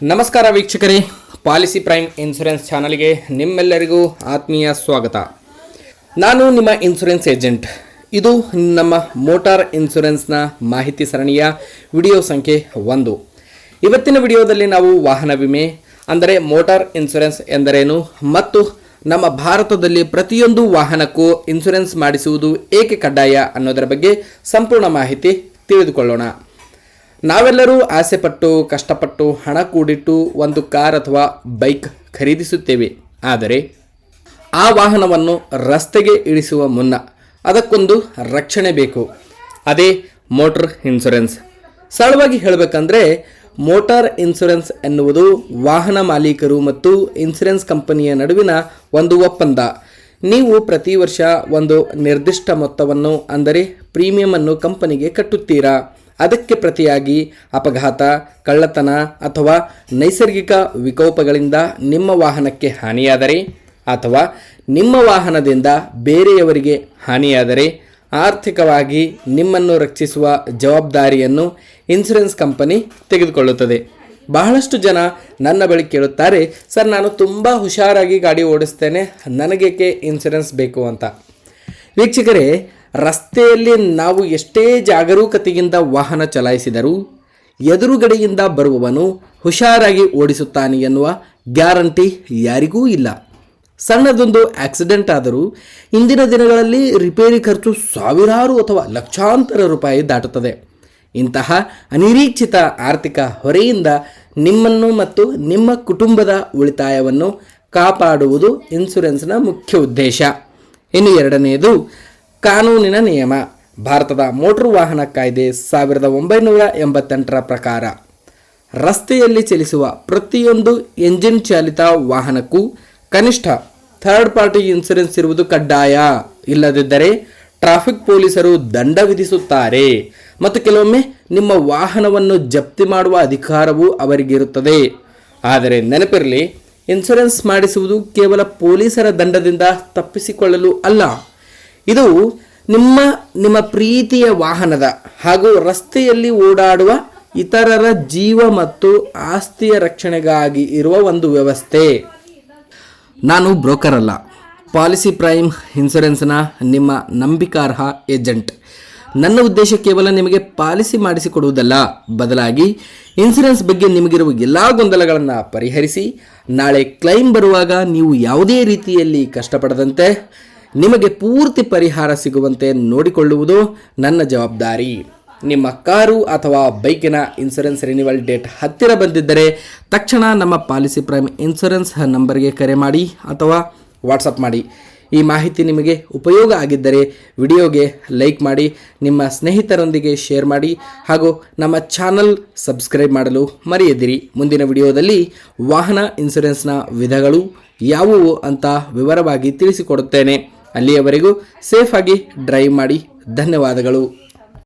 ನಮಸ್ಕಾರ ವೀಕ್ಷಕರೇ, policy prime insurance ಚಾನಲ್ಗೆ ನಿಮ್ಮೆಲ್ಲರಿಗೂ ಆತ್ಮೀಯ ಸ್ವಾಗತ. ನಾನು ನಿಮ್ಮ ಇನ್ಶೂರೆನ್ಸ್ ಏಜೆಂಟ್. ಇದು ನಮ್ಮ ಮೋಟಾರ್ ಇನ್ಶೂರೆನ್ಸ್ನ ಮಾಹಿತಿ ಸರಣಿಯ ವಿಡಿಯೋ ಸಂಖ್ಯೆ 1. ಇವತ್ತಿನ ವಿಡಿಯೋದಲ್ಲಿ ನಾವು ವಾಹನ ವಿಮೆ ಅಂದರೆ ಮೋಟಾರ್ ಇನ್ಶೂರೆನ್ಸ್ ಎಂದರೇನು ಮತ್ತು ನಮ್ಮ ಭಾರತದಲ್ಲಿ ಪ್ರತಿಯೊಂದು ವಾಹನಕ್ಕೂ ಇನ್ಶೂರೆನ್ಸ್ ಮಾಡಿಸುವುದು ಏಕೆ ಕಡ್ಡಾಯ ಅನ್ನೋದರ ಬಗ್ಗೆ ಸಂಪೂರ್ಣ ಮಾಹಿತಿ ತಿಳಿದುಕೊಳ್ಳೋಣ. ನಾವೆಲ್ಲರೂ ಆಸೆಪಟ್ಟು ಕಷ್ಟಪಟ್ಟು ಹಣ ಕೂಡಿಟ್ಟು ಒಂದು ಕಾರ್ ಅಥವಾ ಬೈಕ್ ಖರೀದಿಸುತ್ತೇವೆ. ಆದರೆ ಆ ವಾಹನವನ್ನು ರಸ್ತೆಗೆ ಇಳಿಸುವ ಮುನ್ನ ಅದಕ್ಕೊಂದು ರಕ್ಷಣೆ ಬೇಕು. ಅದೇ ಮೋಟಾರ್ ಇನ್ಶೂರೆನ್ಸ್. ಸರಳವಾಗಿ ಹೇಳಬೇಕಂದ್ರೆ ಮೋಟಾರ್ ಇನ್ಶೂರೆನ್ಸ್ ಎನ್ನುವುದು ವಾಹನ ಮಾಲೀಕರು ಮತ್ತು ಇನ್ಶೂರೆನ್ಸ್ ಕಂಪನಿಯ ನಡುವಿನ ಒಂದು ಒಪ್ಪಂದ. ನೀವು ಪ್ರತಿ ವರ್ಷ ಒಂದು ನಿರ್ದಿಷ್ಟ ಮೊತ್ತವನ್ನು ಅಂದರೆ ಪ್ರೀಮಿಯಮನ್ನು ಕಂಪನಿಗೆ ಕಟ್ಟುತ್ತೀರಾ. ಅದಕ್ಕೆ ಪ್ರತಿಯಾಗಿ ಅಪಘಾತ, ಕಳ್ಳತನ ಅಥವಾ ನೈಸರ್ಗಿಕ ವಿಕೋಪಗಳಿಂದ ನಿಮ್ಮ ವಾಹನಕ್ಕೆ ಹಾನಿಯಾದರೆ ಅಥವಾ ನಿಮ್ಮ ವಾಹನದಿಂದ ಬೇರೆಯವರಿಗೆ ಹಾನಿಯಾದರೆ ಆರ್ಥಿಕವಾಗಿ ನಿಮ್ಮನ್ನು ರಕ್ಷಿಸುವ ಜವಾಬ್ದಾರಿಯನ್ನು ಇನ್ಶೂರೆನ್ಸ್ ಕಂಪನಿ ತೆಗೆದುಕೊಳ್ಳುತ್ತದೆ. ಬಹಳಷ್ಟು ಜನ ನನ್ನ ಬಳಿ ಕೇಳುತ್ತಾರೆ, ಸರ್ ನಾನು ತುಂಬ ಹುಷಾರಾಗಿ ಗಾಡಿ ಓಡಿಸ್ತೇನೆ, ನನಗೇಕೆ ಇನ್ಶೂರೆನ್ಸ್ ಬೇಕು ಅಂತ. ವೀಕ್ಷಕರೇ, ರಸ್ತೆಯಲ್ಲಿ ನಾವು ಎಷ್ಟೇ ಜಾಗರೂಕತೆಯಿಂದ ವಾಹನ ಚಲಾಯಿಸಿದರೂ ಎದುರುಗಡೆಯಿಂದ ಬರುವವನು ಹುಷಾರಾಗಿ ಓಡಿಸುತ್ತಾನೆ ಎನ್ನುವ ಗ್ಯಾರಂಟಿ ಯಾರಿಗೂ ಇಲ್ಲ. ಸಣ್ಣದೊಂದು ಆಕ್ಸಿಡೆಂಟ್ ಆದರೂ ಇಂದಿನ ದಿನಗಳಲ್ಲಿ ರಿಪೇರಿ ಖರ್ಚು ಸಾವಿರಾರು ಅಥವಾ ಲಕ್ಷಾಂತರ ರೂಪಾಯಿ ದಾಟುತ್ತದೆ. ಇಂತಹ ಅನಿರೀಕ್ಷಿತ ಆರ್ಥಿಕ ಹೊರೆಯಿಂದ ನಿಮ್ಮನ್ನು ಮತ್ತು ನಿಮ್ಮ ಕುಟುಂಬದ ಉಳಿತಾಯವನ್ನು ಕಾಪಾಡುವುದು ಇನ್ಶೂರೆನ್ಸ್ನ ಮುಖ್ಯ ಉದ್ದೇಶ. ಇನ್ನು ಎರಡನೆಯದು ಕಾನೂನಿನ ನಿಯಮ. ಭಾರತದ ಮೋಟಾರು ವಾಹನ ಕಾಯ್ದೆ 1988 ಪ್ರಕಾರ ರಸ್ತೆಯಲ್ಲಿ ಚಲಿಸುವ ಪ್ರತಿಯೊಂದು ಎಂಜಿನ್ ಚಾಲಿತ ವಾಹನಕ್ಕೂ ಕನಿಷ್ಠ ಥರ್ಡ್ ಪಾರ್ಟಿ ಇನ್ಶೂರೆನ್ಸ್ ಇರುವುದು ಕಡ್ಡಾಯ. ಇಲ್ಲದಿದ್ದರೆ ಟ್ರಾಫಿಕ್ ಪೊಲೀಸರು ದಂಡ ವಿಧಿಸುತ್ತಾರೆ ಮತ್ತು ಕೆಲವೊಮ್ಮೆ ನಿಮ್ಮ ವಾಹನವನ್ನು ಜಪ್ತಿ ಮಾಡುವ ಅಧಿಕಾರವೂ ಅವರಿಗಿರುತ್ತದೆ. ಆದರೆ ನೆನಪಿರಲಿ, ಇನ್ಶೂರೆನ್ಸ್ ಮಾಡಿಸುವುದು ಕೇವಲ ಪೊಲೀಸರ ದಂಡದಿಂದ ತಪ್ಪಿಸಿಕೊಳ್ಳಲು ಅಲ್ಲ. ಇದು ನಿಮ್ಮ ಪ್ರೀತಿಯ ವಾಹನದ ಹಾಗೂ ರಸ್ತೆಯಲ್ಲಿ ಓಡಾಡುವ ಇತರರ ಜೀವ ಮತ್ತು ಆಸ್ತಿಯ ರಕ್ಷಣೆಗಾಗಿ ಇರುವ ಒಂದು ವ್ಯವಸ್ಥೆ. ನಾನು ಬ್ರೋಕರ್ ಅಲ್ಲ, ಪಾಲಿಸಿ ಪ್ರೈಮ್ ಇನ್ಶೂರೆನ್ಸ್ನ ನಿಮ್ಮ ನಂಬಿಕಾರ್ಹ ಏಜೆಂಟ್. ನನ್ನ ಉದ್ದೇಶ ಕೇವಲ ನಿಮಗೆ ಪಾಲಿಸಿ ಮಾಡಿಸಿಕೊಡುವುದಲ್ಲ, ಬದಲಾಗಿ ಇನ್ಶೂರೆನ್ಸ್ ಬಗ್ಗೆ ನಿಮಗಿರುವ ಎಲ್ಲ ಗೊಂದಲಗಳನ್ನು ಪರಿಹರಿಸಿ ನಾಳೆ ಕ್ಲೈಮ್ ಬರುವಾಗ ನೀವು ಯಾವುದೇ ರೀತಿಯಲ್ಲಿ ಕಷ್ಟಪಡದಂತೆ ನಿಮಗೆ ಪೂರ್ತಿ ಪರಿಹಾರ ಸಿಗುವಂತೆ ನೋಡಿಕೊಳ್ಳುವುದು ನನ್ನ ಜವಾಬ್ದಾರಿ. ನಿಮ್ಮ ಕಾರು ಅಥವಾ ಬೈಕಿನ ಇನ್ಶೂರೆನ್ಸ್ ರಿನಿವಲ್ ಡೇಟ್ ಹತ್ತಿರ ಬಂದಿದ್ದರೆ ತಕ್ಷಣ ನಮ್ಮ ಪಾಲಿಸಿ ಪ್ರೈಮ್ ಇನ್ಶೂರೆನ್ಸ್ ನಂಬರ್ಗೆ ಕರೆ ಮಾಡಿ ಅಥವಾ ವಾಟ್ಸಪ್ ಮಾಡಿ. ಈ ಮಾಹಿತಿ ನಿಮಗೆ ಉಪಯೋಗ ಆಗಿದ್ದರೆ ವಿಡಿಯೋಗೆ ಲೈಕ್ ಮಾಡಿ, ನಿಮ್ಮ ಸ್ನೇಹಿತರೊಂದಿಗೆ ಶೇರ್ ಮಾಡಿ ಹಾಗೂ ನಮ್ಮ ಚಾನಲ್ ಸಬ್ಸ್ಕ್ರೈಬ್ ಮಾಡಲು ಮರೆಯದಿರಿ. ಮುಂದಿನ ವಿಡಿಯೋದಲ್ಲಿ ವಾಹನ ಇನ್ಶೂರೆನ್ಸ್ನ ವಿಧಗಳು ಯಾವುವು ಅಂತ ವಿವರವಾಗಿ ತಿಳಿಸಿಕೊಡುತ್ತೇನೆ. ಅಲ್ಲಿಯವರೆಗೂ ಸೇಫ್ ಆಗಿ ಡ್ರೈವ್ ಮಾಡಿ. ಧನ್ಯವಾದಗಳು.